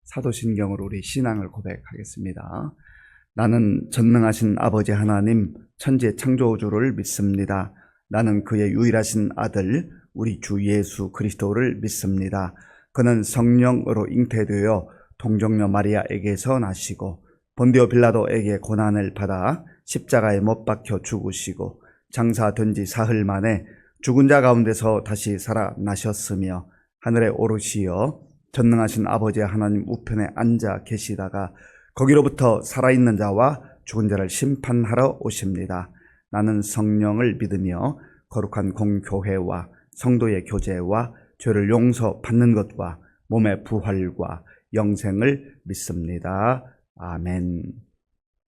사도신경으로 우리 신앙을 고백하겠습니다. 나는 전능하신 아버지 하나님 천지 창조주를 믿습니다. 나는 그의 유일하신 아들 우리 주 예수 그리스도를 믿습니다. 그는 성령으로 잉태되어 동정녀 마리아에게서 나시고 본디오 빌라도에게 고난을 받아 십자가에 못 박혀 죽으시고 장사된 지 사흘 만에 죽은 자 가운데서 다시 살아나셨으며 하늘에 오르시어 전능하신 아버지 하나님 우편에 앉아 계시다가 거기로부터 살아있는 자와 죽은 자를 심판하러 오십니다. 나는 성령을 믿으며 거룩한 공교회와 성도의 교제와 죄를 용서받는 것과 몸의 부활과 영생을 믿습니다. 아멘.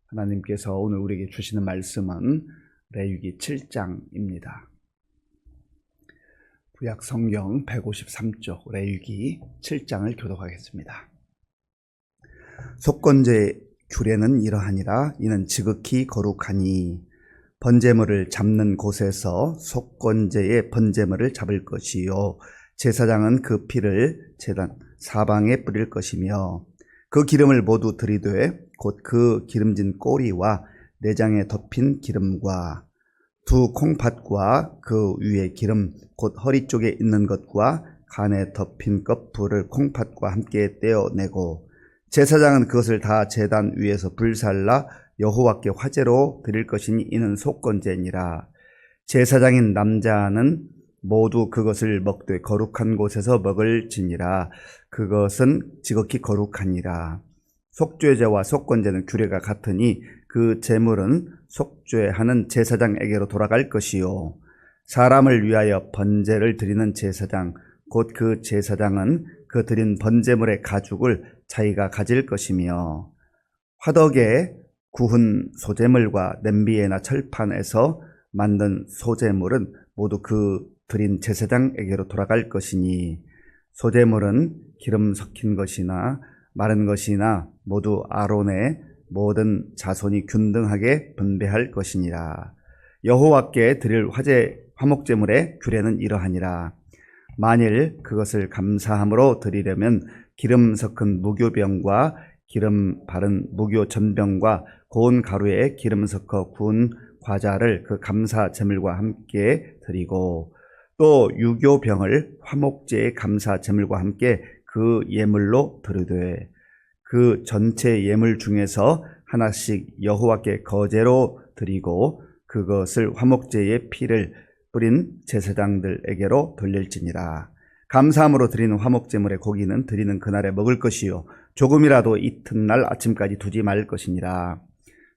하나님께서 오늘 우리에게 주시는 말씀은 레위기 7장입니다. 구약 성경 153쪽 레위기 7장을 교독하겠습니다. 속건제 규례는 이러하니라. 이는 지극히 거룩하니 번제물을 잡는 곳에서 속건제의 번제물을 잡을 것이요 제사장은 그 피를 제단 사방에 뿌릴 것이며 그 기름을 모두 들이되 곧 그 기름진 꼬리와 내장에 덮인 기름과 두 콩팥과 그 위에 기름 곧 허리 쪽에 있는 것과 간에 덮인 껍풀을 콩팥과 함께 떼어내고 제사장은 그것을 다 제단 위에서 불살라 여호와께 화제로 드릴 것이니 이는 속건제니라. 제사장인 남자는 모두 그것을 먹되 거룩한 곳에서 먹을지니라. 그것은 지극히 거룩하니라. 속죄제와 속건제는 규례가 같으니 그 제물은 속죄하는 제사장에게로 돌아갈 것이요 사람을 위하여 번제를 드리는 제사장 곧 그 제사장은 그 드린 번제물의 가죽을 자기가 가질 것이며 화덕에 구운 소제물과 냄비에나 철판에서 만든 소제물은 모두 그 드린 제사장에게로 돌아갈 것이니 소제물은 기름 섞인 것이나 마른 것이나 모두 아론의 모든 자손이 균등하게 분배할 것이니라. 여호와께 드릴 화제 화목제물의 규례는 이러하니라. 만일 그것을 감사함으로 드리려면 기름 섞은 무교병과 기름 바른 무교 전병과 고운 가루에 기름 섞어 구운 과자를 그 감사 제물과 함께 드리고 또 유교병을 화목제의 감사 제물과 함께 그 예물로 드리되 그 전체 예물 중에서 하나씩 여호와께 거제로 드리고 그것을 화목제의 피를 뿌린 제사장들에게로 돌릴지니라. 감사함으로 드리는 화목제물의 고기는 드리는 그날에 먹을 것이요 조금이라도 이튿날 아침까지 두지 말 것이니라.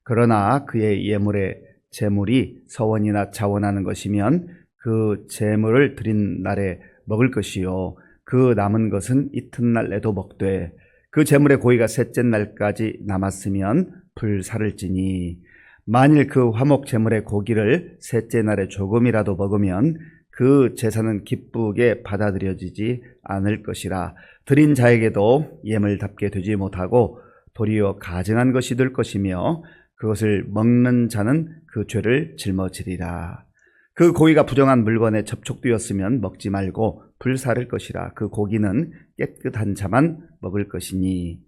그러나 그의 예물의 제물이 서원이나 자원하는 것이면 그 제물을 드린 날에 먹을 것이요 그 남은 것은 이튿날에도 먹되 그 제물의 고기가 셋째 날까지 남았으면 불사를지니 만일 그 화목 제물의 고기를 셋째 날에 조금이라도 먹으면 그 제사는 기쁘게 받아들여지지 않을 것이라. 드린 자에게도 예물답게 되지 못하고 도리어 가증한 것이 될 것이며 그것을 먹는 자는 그 죄를 짊어지리라. 그 고기가 부정한 물건에 접촉되었으면 먹지 말고 불사를 것이라. 그 고기는 깨끗한 자만 먹을 것이니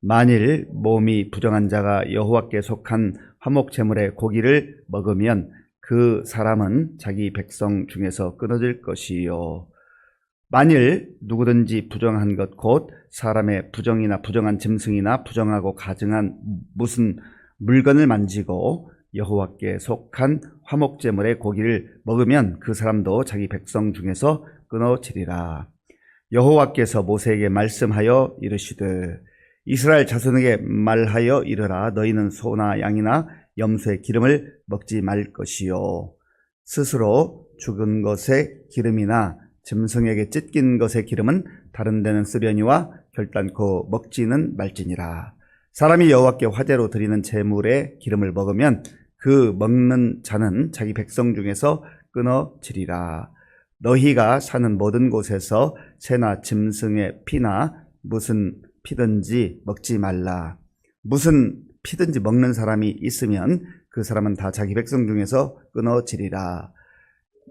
만일 몸이 부정한 자가 여호와께 속한 화목 제물의 고기를 먹으면 그 사람은 자기 백성 중에서 끊어질 것이요 만일 누구든지 부정한 것 곧 사람의 부정이나 부정한 짐승이나 부정하고 가증한 무슨 물건을 만지고 여호와께 속한 화목 제물의 고기를 먹으면 그 사람도 자기 백성 중에서 끊어지리라. 여호와께서 모세에게 말씀하여 이르시되 이스라엘 자손에게 말하여 이르라. 너희는 소나 양이나 염소의 기름을 먹지 말 것이요 스스로 죽은 것의 기름이나 짐승에게 찢긴 것의 기름은 다른 데는 쓰려니와 결단코 먹지는 말지니라. 사람이 여호와께 화제로 드리는 제물의 기름을 먹으면 그 먹는 자는 자기 백성 중에서 끊어지리라. 너희가 사는 모든 곳에서 새나 짐승의 피나 무슨 피든지 먹지 말라. 무슨 피든지 먹는 사람이 있으면 그 사람은 다 자기 백성 중에서 끊어지리라.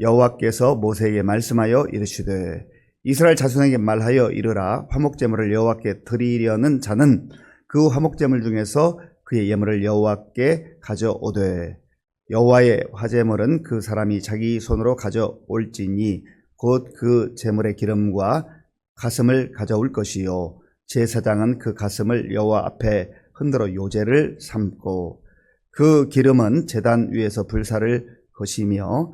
여호와께서 모세에게 말씀하여 이르시되 이스라엘 자손에게 말하여 이르라. 화목제물을 여호와께 드리려는 자는 그 화목제물 중에서 그의 예물을 여호와께 가져오되 여호와의 화제물은 그 사람이 자기 손으로 가져올지니 곧 그 제물의 기름과 가슴을 가져올 것이요 제사장은 그 가슴을 여호와 앞에 흔들어 요제를 삼고 그 기름은 제단 위에서 불사를 것이며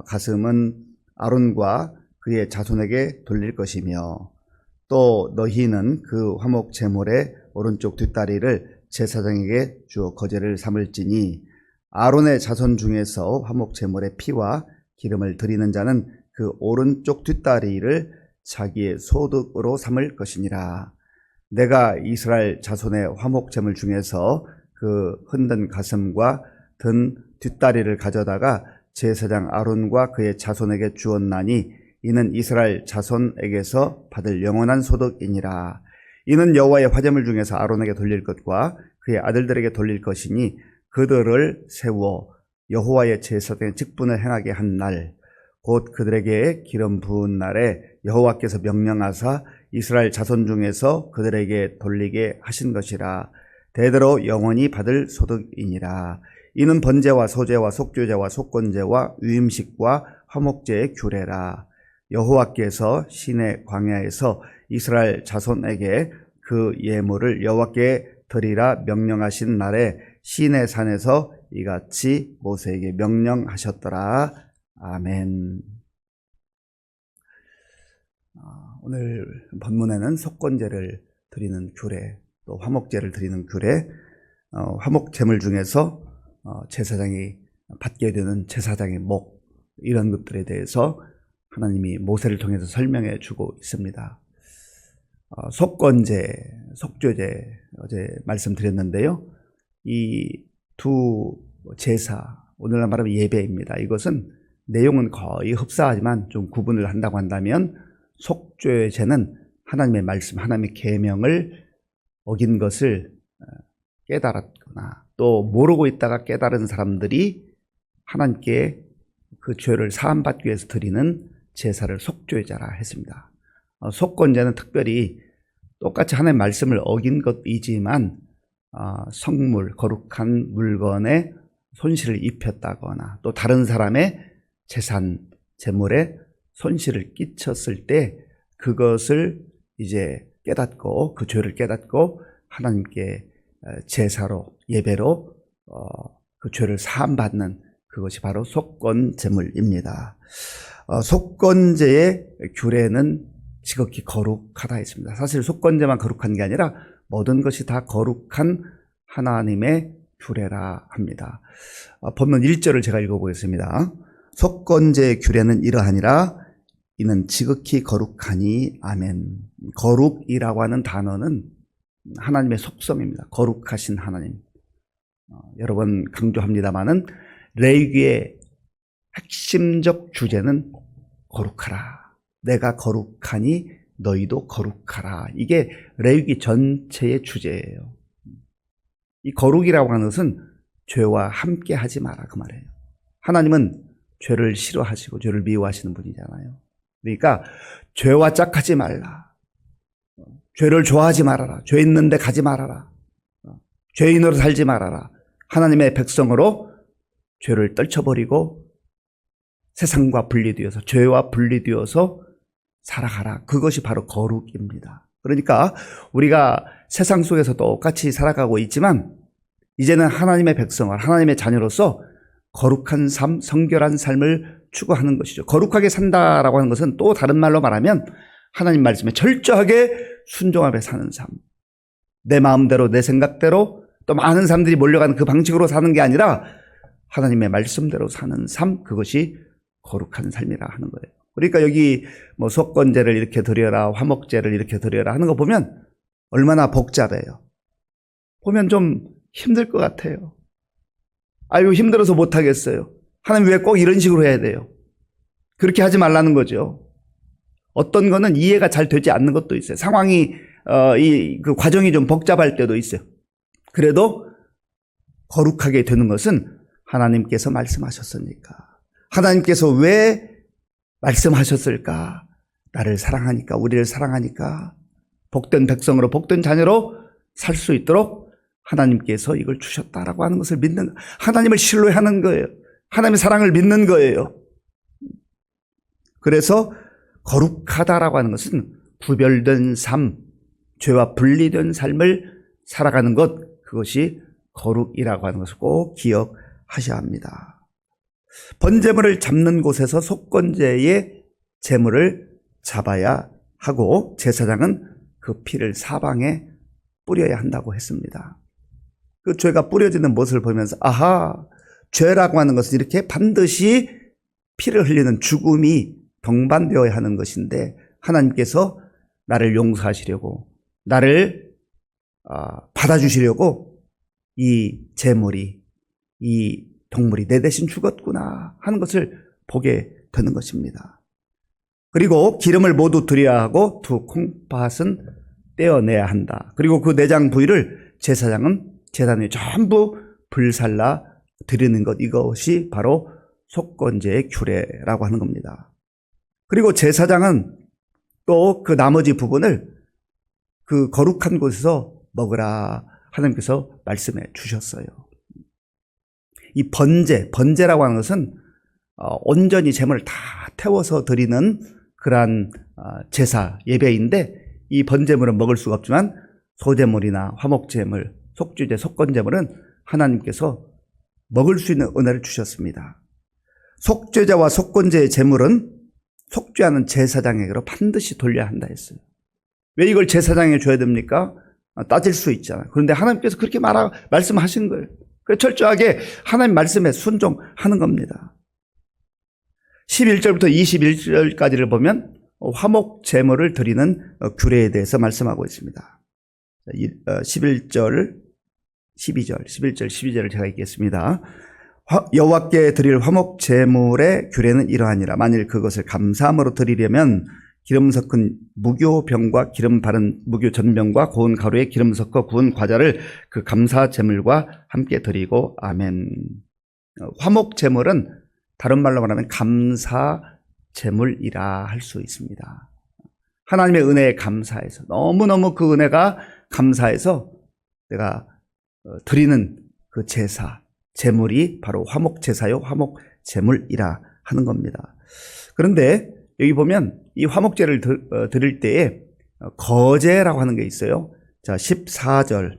가슴은 아론과 그의 자손에게 돌릴 것이며 또 너희는 그 화목 제물의 오른쪽 뒷다리를 제사장에게 주어 거제를 삼을지니 아론의 자손 중에서 화목 제물의 피와 기름을 드리는 자는 그 오른쪽 뒷다리를 자기의 소득으로 삼을 것이니라. 내가 이스라엘 자손의 화목 제물 중에서 그 흔든 가슴과 든 뒷다리를 가져다가 제사장 아론과 그의 자손에게 주었나니 이는 이스라엘 자손에게서 받을 영원한 소득이니라. 이는 여호와의 화제물 중에서 아론에게 돌릴 것과 그의 아들들에게 돌릴 것이니 그들을 세워 여호와의 제사장의 직분을 행하게 한 날 곧 그들에게 기름 부은 날에 여호와께서 명령하사 이스라엘 자손 중에서 그들에게 돌리게 하신 것이라. 대대로 영원히 받을 소득이니라. 이는 번제와 소제와 속죄제와 속건제와 위임식과 화목제의 규례라. 여호와께서 시내 광야에서 이스라엘 자손에게 그 예물을 여호와께 드리라 명령하신 날에 시내 산에서 이같이 모세에게 명령하셨더라. 아멘. 오늘 본문에는 속건제를 드리는 규례, 또 화목제를 드리는 규례, 화목제물 중에서 제사장이 받게 되는 제사장의 목, 이런 것들에 대해서 하나님이 모세를 통해서 설명해 주고 있습니다. 속건제, 속죄제 어제 말씀드렸는데요. 이 두 제사, 오늘날 말하면 예배입니다. 이것은 내용은 거의 흡사하지만 좀 구분을 한다고 한다면 속죄제는 하나님의 말씀, 하나님의 계명을 어긴 것을 깨달았거나 또 모르고 있다가 깨달은 사람들이 하나님께 그 죄를 사함받기 위해서 드리는 제사를 속죄제라 했습니다. 속건제는 특별히 똑같이 하나님의 말씀을 어긴 것이지만 성물, 거룩한 물건에 손실을 입혔다거나 또 다른 사람의 재산, 재물에 손실을 끼쳤을 때 그것을 이제 깨닫고 그 죄를 깨닫고 하나님께 제사로 예배로 그 죄를 사함받는 그것이 바로 속건제물입니다. 속건제의 규례는 지극히 거룩하다 했습니다. 사실 속건제만 거룩한 게 아니라 모든 것이 다 거룩한 하나님의 규례라 합니다. 본문 1절을 제가 읽어보겠습니다. 속건제의 규례는 이러하니라 이는 지극히 거룩하니 아멘. 거룩이라고 하는 단어는 하나님의 속성입니다. 거룩하신 하나님. 여러 번 강조합니다마는 레위기의 핵심적 주제는 거룩하라. 내가 거룩하니 너희도 거룩하라. 이게 레위기 전체의 주제예요. 이 거룩이라고 하는 것은 죄와 함께 하지 마라 그 말이에요. 하나님은 죄를 싫어하시고 죄를 미워하시는 분이잖아요. 그러니까 죄와 짝하지 말라. 죄를 좋아하지 말아라. 죄 있는데 가지 말아라. 죄인으로 살지 말아라. 하나님의 백성으로 죄를 떨쳐버리고 세상과 분리되어서 죄와 분리되어서 살아가라. 그것이 바로 거룩입니다. 그러니까 우리가 세상 속에서 똑같이 살아가고 있지만 이제는 하나님의 백성을 하나님의 자녀로서 거룩한 삶, 성결한 삶을 추구하는 것이죠. 거룩하게 산다라고 하는 것은 또 다른 말로 말하면 하나님 말씀에 철저하게 순종하며 사는 삶. 내 마음대로 내 생각대로 또 많은 사람들이 몰려가는 그 방식으로 사는 게 아니라 하나님의 말씀대로 사는 삶, 그것이 거룩한 삶이라 하는 거예요. 그러니까 여기 뭐 속건제를 이렇게 드려라, 화목제를 이렇게 드려라 하는 거 보면 얼마나 복잡해요. 보면 좀 힘들 것 같아요. 아유, 힘들어서 못하겠어요. 하나님 왜 꼭 이런 식으로 해야 돼요? 그렇게 하지 말라는 거죠. 어떤 거는 이해가 잘 되지 않는 것도 있어요. 상황이, 그 과정이 좀 복잡할 때도 있어요. 그래도 거룩하게 되는 것은 하나님께서 말씀하셨으니까. 하나님께서 왜 말씀하셨을까? 나를 사랑하니까, 우리를 사랑하니까 복된 백성으로, 복된 자녀로 살 수 있도록 하나님께서 이걸 주셨다라고 하는 것을 믿는, 하나님을 신뢰하는 거예요. 하나님의 사랑을 믿는 거예요. 그래서 거룩하다라고 하는 것은 구별된 삶, 죄와 분리된 삶을 살아가는 것, 그것이 거룩이라고 하는 것을 꼭 기억하셔야 합니다. 번제물을 잡는 곳에서 속건제의 제물을 잡아야 하고 제사장은 그 피를 사방에 뿌려야 한다고 했습니다. 그 죄가 뿌려지는 모습을 보면서 아하, 죄라고 하는 것은 이렇게 반드시 피를 흘리는 죽음이 동반되어야 하는 것인데 하나님께서 나를 용서하시려고, 나를 받아주시려고 이 제물이, 이 동물이 내 대신 죽었구나 하는 것을 보게 되는 것입니다. 그리고 기름을 모두 드려야 하고 두 콩팥은 떼어내야 한다. 그리고 그 내장 부위를 제사장은 제단 위에 전부 불살라 드리는 것, 이것이 바로 속건제의 규례라고 하는 겁니다. 그리고 제사장은 또 그 나머지 부분을 그 거룩한 곳에서 먹으라 하나님께서 말씀해 주셨어요. 이 번제라고 하는 것은 온전히 제물을 다 태워서 드리는 그러한 제사, 예배인데 이 번제물은 먹을 수가 없지만 소제물이나 화목제물, 속주제, 속건제물은 하나님께서 먹을 수 있는 은혜를 주셨습니다. 속죄제와 속건제의 제물은 속죄하는 제사장에게로 반드시 돌려야 한다 했어요. 왜 이걸 제사장에게 줘야 됩니까? 따질 수 있잖아요. 그런데 하나님께서 그렇게 말씀하신 거예요. 그래서 철저하게 하나님 말씀에 순종하는 겁니다. 11절부터 21절까지를 보면 화목 제물을 드리는 규례에 대해서 말씀하고 있습니다. 11절, 12절을 제가 읽겠습니다. 여호와께 드릴 화목 제물의 규례는 이러하니라. 만일 그것을 감사함으로 드리려면 기름 섞은 무교병과 기름 바른 무교전병과 고운 가루에 기름 섞어 구운 과자를 그 감사 제물과 함께 드리고. 아멘. 화목 제물은 다른 말로 말하면 감사 제물이라 할 수 있습니다. 하나님의 은혜에 감사해서, 너무너무 그 은혜가 감사해서 내가 드리는 그 제사, 제물이 바로 화목 제사요, 화목 제물이라 하는 겁니다. 그런데 여기 보면 이 화목제를 드릴 때에 거제라고 하는 게 있어요. 자, 14절을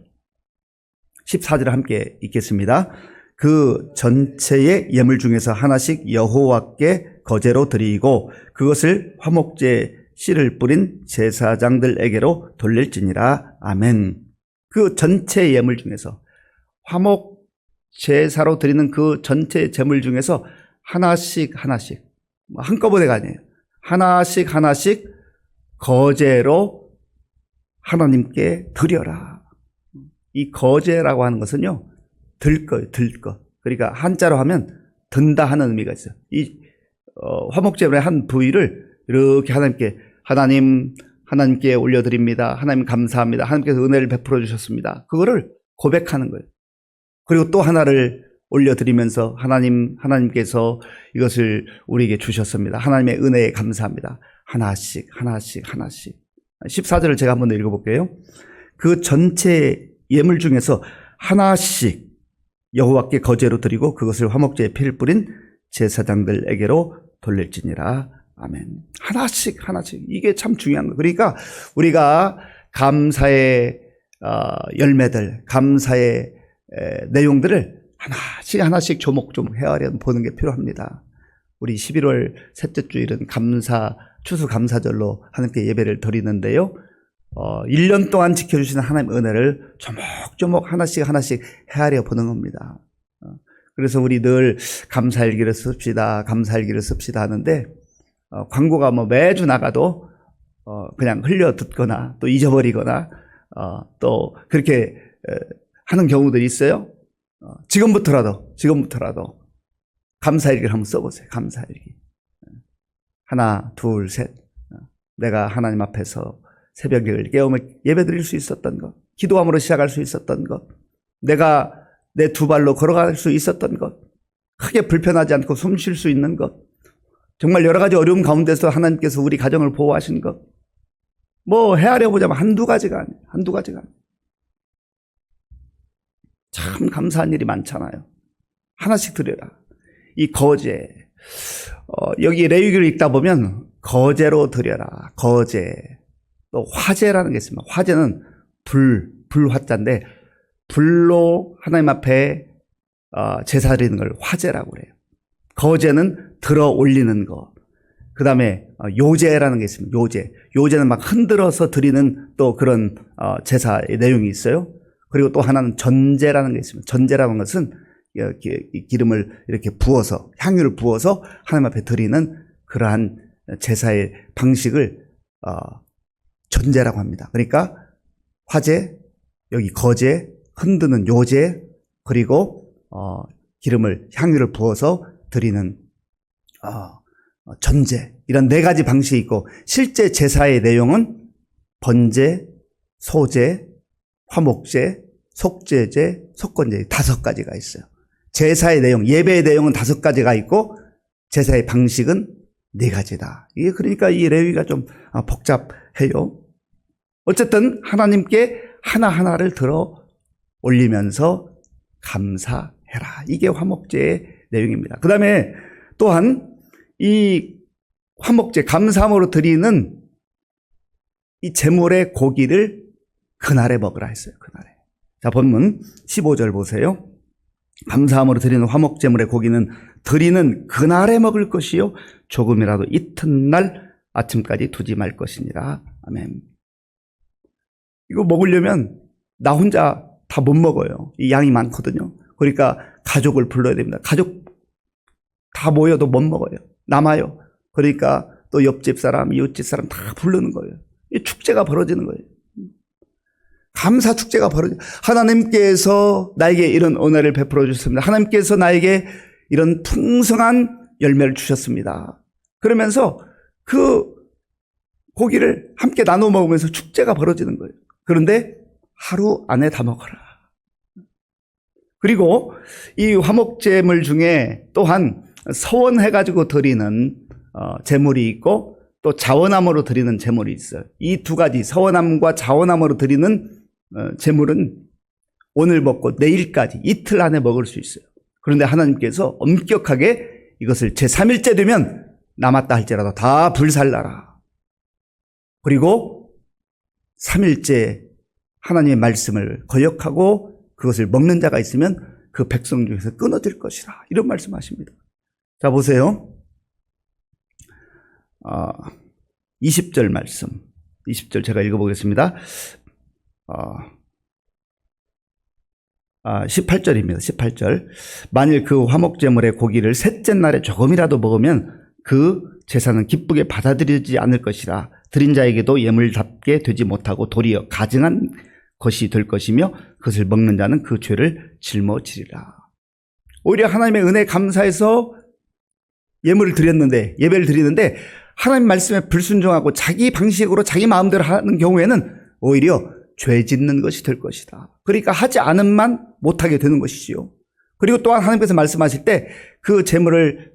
함께 읽겠습니다. 그 전체의 예물 중에서 하나씩 여호와께 거제로 드리고 그것을 화목제 씨를 뿌린 제사장들에게로 돌릴지니라. 아멘. 그 전체 예물 중에서, 화목 제사로 드리는 그 전체 제물 중에서 하나씩 한꺼번에가 아니에요. 하나씩 거제로 하나님께 드려라. 이 거제라고 하는 것은요, 들 거. 그러니까 한자로 하면 든다 하는 의미가 있어요. 이 화목제물의 한 부위를 이렇게 하나님께 올려드립니다. 하나님 감사합니다. 하나님께서 은혜를 베풀어 주셨습니다. 그거를 고백하는 거예요. 그리고 또 하나를 올려드리면서 하나님께서 이것을 우리에게 주셨습니다. 하나님의 은혜에 감사합니다. 하나씩. 14절을 제가 한번 더 읽어볼게요. 그 전체 예물 중에서 하나씩 여호와께 거제로 드리고 그것을 화목제에 피를 뿌린 제사장들에게로 돌릴지니라. 아멘. 하나씩. 이게 참 중요한 거예요. 그러니까 우리가 감사의 열매들, 감사의 내용들을 하나씩 조목조목 헤아려 보는 게 필요합니다. 우리 11월 셋째 주일은 추수감사절로 하나님께 예배를 드리는데요. 1년 동안 지켜주시는 하나님의 은혜를 조목조목 하나씩 헤아려 보는 겁니다. 그래서 우리 늘 감사일기를 씁시다 하는데, 광고가 매주 나가도, 그냥 흘려 듣거나, 또 잊어버리거나, 또 그렇게 하는 경우들이 있어요. 지금부터라도 감사일기를 한번 써보세요. 감사일기. 하나, 둘, 셋. 내가 하나님 앞에서 새벽을 깨우며 예배드릴 수 있었던 것, 기도함으로 시작할 수 있었던 것, 내가 내 두 발로 걸어갈 수 있었던 것, 크게 불편하지 않고 숨 쉴 수 있는 것, 정말 여러 가지 어려움 가운데서 하나님께서 우리 가정을 보호하신 것, 뭐 헤아려 보자면 한두 가지가 아니에요. 한두 가지가 아니에요. 참 감사한 일이 많잖아요. 하나씩 드려라. 이 거제, 여기 레위기를 읽다 보면 거제로 드려라. 거제. 또 화제라는 게 있습니다. 화제는 불화자인데 불로 하나님 앞에 제사 드리는 걸 화제라고 그래요. 거제는 들어 올리는 거. 그 다음에 요제라는 게 있습니다. 요제는 막 흔들어서 드리는 또 그런 제사의 내용이 있어요. 그리고 또 하나는 전제라는 게 있습니다. 전제라는 것은 기름을 이렇게 부어서, 향유를 부어서 하나님 앞에 드리는 그러한 제사의 방식을 전제라고 합니다. 그러니까 화제, 여기 거제, 흔드는 요제, 그리고 기름을, 향유를 부어서 드리는 전제, 이런 네 가지 방식이 있고, 실제 제사의 내용은 번제, 소제, 화목제, 속죄제, 속건제, 5가지가 있어요. 제사의 내용, 예배의 내용은 5가지가 있고 제사의 방식은 4가지다. 이게 그러니까 이 레위기가 좀 복잡해요. 어쨌든 하나님께 하나하나를 들어 올리면서 감사해라. 이게 화목제의 내용입니다. 그 다음에 또한 이 화목제, 감사함으로 드리는 이 제물의 고기를 그날에 먹으라 했어요. 그날에. 자, 본문 15절 보세요. 감사함으로 드리는 화목제물의 고기는 드리는 그날에 먹을 것이요 조금이라도 이튿날 아침까지 두지 말 것이니라. 아멘. 이거 먹으려면 나 혼자 다 못 먹어요. 이 양이 많거든요. 그러니까 가족을 불러야 됩니다. 가족 다 모여도 못 먹어요. 남아요. 그러니까 또 옆집 사람, 이웃집 사람 다 부르는 거예요. 이 축제가 벌어지는 거예요. 감사 축제가 벌어져요. 하나님께서 나에게 이런 은혜를 베풀어 주셨습니다. 하나님께서 나에게 이런 풍성한 열매를 주셨습니다. 그러면서 그 고기를 함께 나눠 먹으면서 축제가 벌어지는 거예요. 그런데 하루 안에 다 먹어라. 그리고 이 화목제물 중에 또한 서원해가지고 드리는 제물이 있고 또 자원함으로 드리는 제물이 있어요. 이 2가지, 서원함과 자원함으로 드리는 제물은 오늘 먹고 내일까지 이틀 안에 먹을 수 있어요. 그런데 하나님께서 엄격하게 이것을 제3일째 되면 남았다 할지라도 다 불살라라. 그리고 3일째 하나님의 말씀을 거역하고 그것을 먹는 자가 있으면 그 백성 중에서 끊어질 것이라. 이런 말씀하십니다. 자, 보세요. 20절 말씀. 20절 제가 읽어보겠습니다. 18절입니다. 18절. 만일 그 화목제물의 고기를 셋째 날에 조금이라도 먹으면 그 제사는 기쁘게 받아들이지 않을 것이라. 드린 자에게도 예물답게 되지 못하고 도리어 가증한 것이 될 것이며 그것을 먹는 자는 그 죄를 짊어지리라. 오히려 하나님의 은혜에 감사해서 예물을 드렸는데, 예배를 드리는데 하나님 말씀에 불순종하고 자기 방식으로 자기 마음대로 하는 경우에는 오히려 죄 짓는 것이 될 것이다. 그러니까 하지 않음만 못하게 되는 것이지요. 그리고 또한 하나님께서 말씀하실 때 그 제물을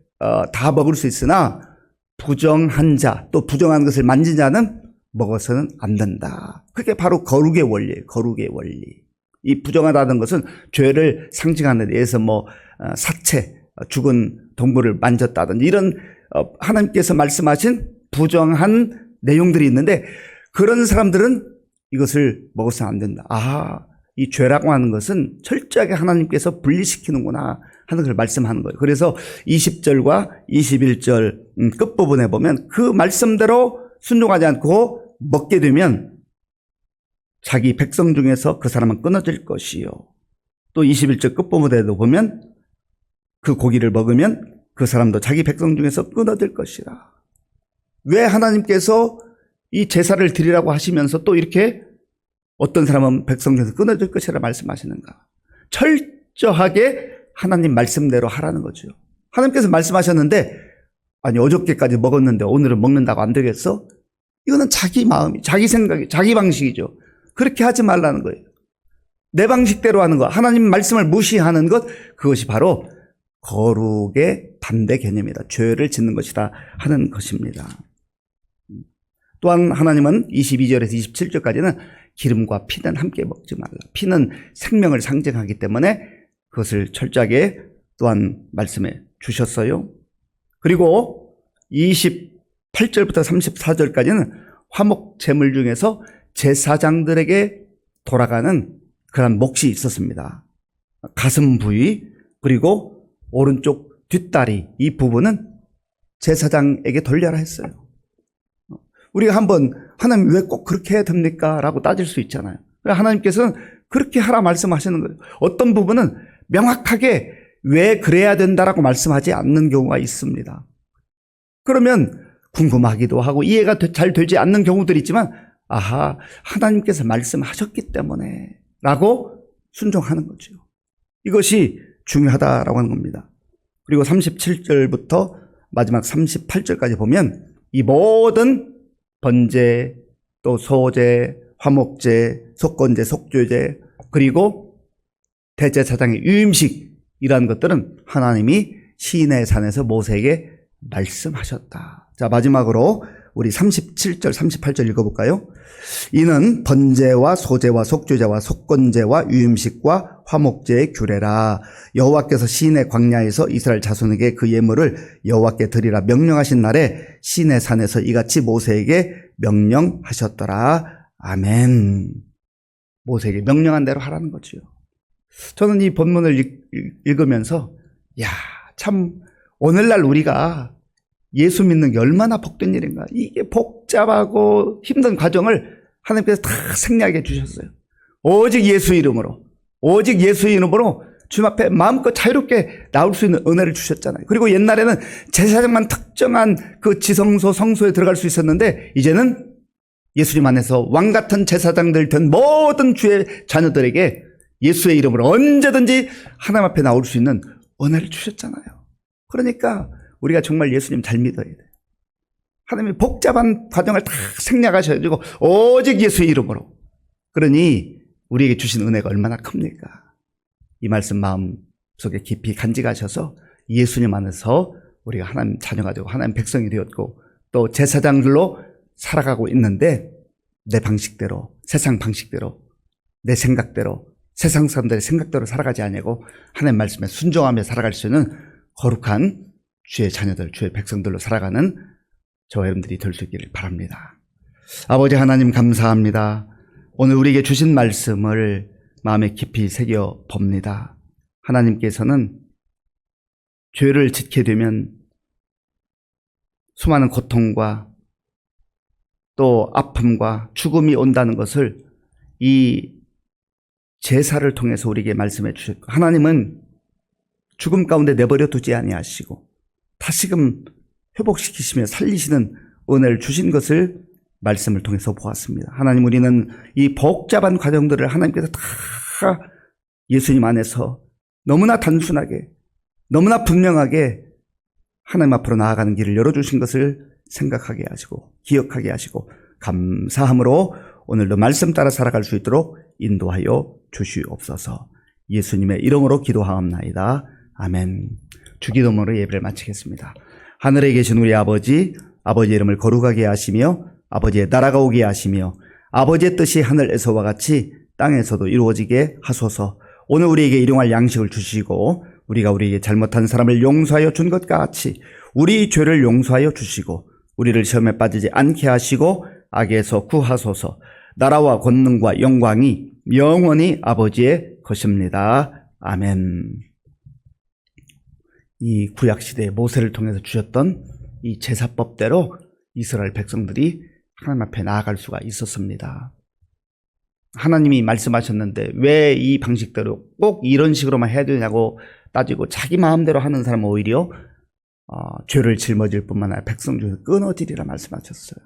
다 먹을 수 있으나 부정한 자, 또 부정한 것을 만진 자는 먹어서는 안 된다. 그게 바로 거룩의 원리예요. 거룩의 원리. 이 부정하다는 것은 죄를 상징하는 데 의해서 사체, 죽은 동물을 만졌다든지 이런 하나님께서 말씀하신 부정한 내용들이 있는데 그런 사람들은 이것을 먹어서는 안 된다. 이 죄라고 하는 것은 철저하게 하나님께서 분리시키는구나 하는 걸 말씀하는 거예요. 그래서 20절과 21절 끝부분에 보면 그 말씀대로 순종하지 않고 먹게 되면 자기 백성 중에서 그 사람은 끊어질 것이요. 또 21절 끝부분에도 보면 그 고기를 먹으면 그 사람도 자기 백성 중에서 끊어질 것이라. 왜 하나님께서 이 제사를 드리라고 하시면서 또 이렇게 어떤 사람은 백성 중에서 끊어질 것이라 말씀하시는가? 철저하게 하나님 말씀대로 하라는 거죠. 하나님께서 말씀하셨는데 아니 어저께까지 먹었는데 오늘은 먹는다고 안 되겠어? 이거는 자기 마음이, 자기 생각이, 자기 방식이죠. 그렇게 하지 말라는 거예요. 내 방식대로 하는 것, 하나님 말씀을 무시하는 것, 그것이 바로 거룩의 반대 개념이다. 죄를 짓는 것이다 하는 것입니다. 또한 하나님은 22절에서 27절까지는 기름과 피는 함께 먹지 말라. 피는 생명을 상징하기 때문에 그것을 철저하게 또한 말씀해 주셨어요. 그리고 28절부터 34절까지는 화목 제물 중에서 제사장들에게 돌아가는 그런 몫이 있었습니다. 가슴 부위 그리고 오른쪽 뒷다리 이 부분은 제사장에게 돌려라 했어요. 우리가 한번 하나님 왜 꼭 그렇게 해야 됩니까? 라고 따질 수 있잖아요. 하나님께서는 그렇게 하라 말씀하시는 거예요. 어떤 부분은 명확하게 왜 그래야 된다라고 말씀하지 않는 경우가 있습니다. 그러면 궁금하기도 하고 이해가 잘 되지 않는 경우들이 있지만 아하 하나님께서 말씀하셨기 때문에 라고 순종하는 거죠. 이것이 중요하다라고 하는 겁니다. 그리고 37절부터 마지막 38절까지 보면 이 모든 번제, 또 소제, 화목제, 속건제, 속죄제, 그리고 대제사장의 유임식이라는 것들은 하나님이 시내 산에서 모세에게 말씀하셨다. 자, 마지막으로 우리 37절, 38절 읽어볼까요? 이는 번제와 소제와 속죄제와 속건제와 유임식과 화목제의 규례라. 여호와께서 시내 광야에서 이스라엘 자손에게 그 예물을 여호와께 드리라 명령하신 날에 시내 산에서 이같이 모세에게 명령하셨더라. 아멘. 모세에게 명령한 대로 하라는 거죠. 저는 이 본문을 읽으면서 참 오늘날 우리가 예수 믿는 게 얼마나 복된 일인가. 이게 복잡하고 힘든 과정을 하나님께서 다 생략해 주셨어요. 오직 예수 이름으로 주님 앞에 마음껏 자유롭게 나올 수 있는 은혜를 주셨잖아요. 그리고 옛날에는 제사장만 특정한 그 지성소 성소에 들어갈 수 있었는데 이제는 예수님 안에서 왕같은 제사장들 된 모든 주의 자녀들에게 예수의 이름으로 언제든지 하나님 앞에 나올 수 있는 은혜를 주셨잖아요. 그러니까 우리가 정말 예수님 잘 믿어야 돼요. 하나님이 복잡한 과정을 다 생략하셔가지고 오직 예수의 이름으로. 그러니 우리에게 주신 은혜가 얼마나 큽니까? 이 말씀 마음속에 깊이 간직하셔서 예수님 안에서 우리가 하나님 자녀가 되고 하나님 백성이 되었고 또 제사장들로 살아가고 있는데 내 방식대로 세상 방식대로 내 생각대로 세상 사람들의 생각대로 살아가지 아니고 하나님 말씀에 순종하며 살아갈 수 있는 거룩한 주의 자녀들, 주의 백성들로 살아가는 저와 여러분들이 될 수 있기를 바랍니다. 아버지 하나님 감사합니다. 오늘 우리에게 주신 말씀을 마음에 깊이 새겨 봅니다. 하나님께서는 죄를 짓게 되면 수많은 고통과 또 아픔과 죽음이 온다는 것을 이 제사를 통해서 우리에게 말씀해 주셨고 하나님은 죽음 가운데 내버려 두지 아니하시고 다시금 회복시키시며 살리시는 은혜를 주신 것을 말씀을 통해서 보았습니다. 하나님 우리는 이 복잡한 과정들을 하나님께서 다 예수님 안에서 너무나 단순하게 너무나 분명하게 하나님 앞으로 나아가는 길을 열어주신 것을 생각하게 하시고 기억하게 하시고 감사함으로 오늘도 말씀 따라 살아갈 수 있도록 인도하여 주시옵소서. 예수님의 이름으로 기도하옵나이다. 아멘. 주기도문으로 예배를 마치겠습니다. 하늘에 계신 우리 아버지, 아버지의 이름을 거룩하게 하시며 아버지의 나라가 오게 하시며 아버지의 뜻이 하늘에서와 같이 땅에서도 이루어지게 하소서. 오늘 우리에게 일용할 양식을 주시고 우리가 우리에게 잘못한 사람을 용서하여 준 것 같이 우리 죄를 용서하여 주시고 우리를 시험에 빠지지 않게 하시고 악에서 구하소서. 나라와 권능과 영광이 영원히 아버지의 것입니다. 아멘. 이 구약시대에 모세를 통해서 주셨던 이 제사법대로 이스라엘 백성들이 하나님 앞에 나아갈 수가 있었습니다. 하나님이 말씀하셨는데 왜 이 방식대로 꼭 이런 식으로만 해야 되냐고 따지고 자기 마음대로 하는 사람은 오히려 죄를 짊어질 뿐만 아니라 백성 중에서 끊어지리라 말씀하셨어요.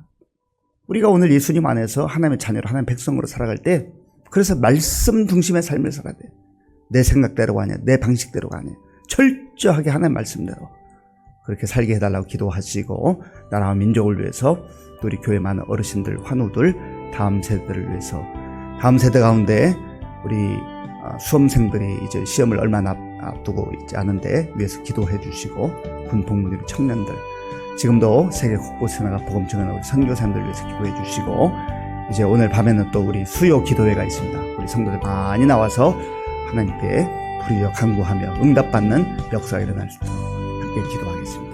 우리가 오늘 예수님 안에서 하나님의 자녀로 하나님의 백성으로 살아갈 때 그래서 말씀 중심의 삶을 살아야 돼요. 내 생각대로가 아니야. 내 방식대로가 아니야. 철저하게 하나님 말씀대로 그렇게 살게 해달라고 기도하시고 나라와 민족을 위해서 또 우리 교회 많은 어르신들, 환우들, 다음 세대를 위해서 다음 세대 가운데 우리 수험생들이 이제 시험을 얼마 앞두고 있지 않은데 위해서 기도해 주시고 군 복무들이 청년들 지금도 세계 곳곳에 나가 복음 전하는 우리 선교사님들 위해서 기도해 주시고 이제 오늘 밤에는 또 우리 수요 기도회가 있습니다. 우리 성도들 많이 나와서 하나님께 부르짖어 간구하며 응답받는 역사가 일어날 수 있도록 함께 기도하겠습니다.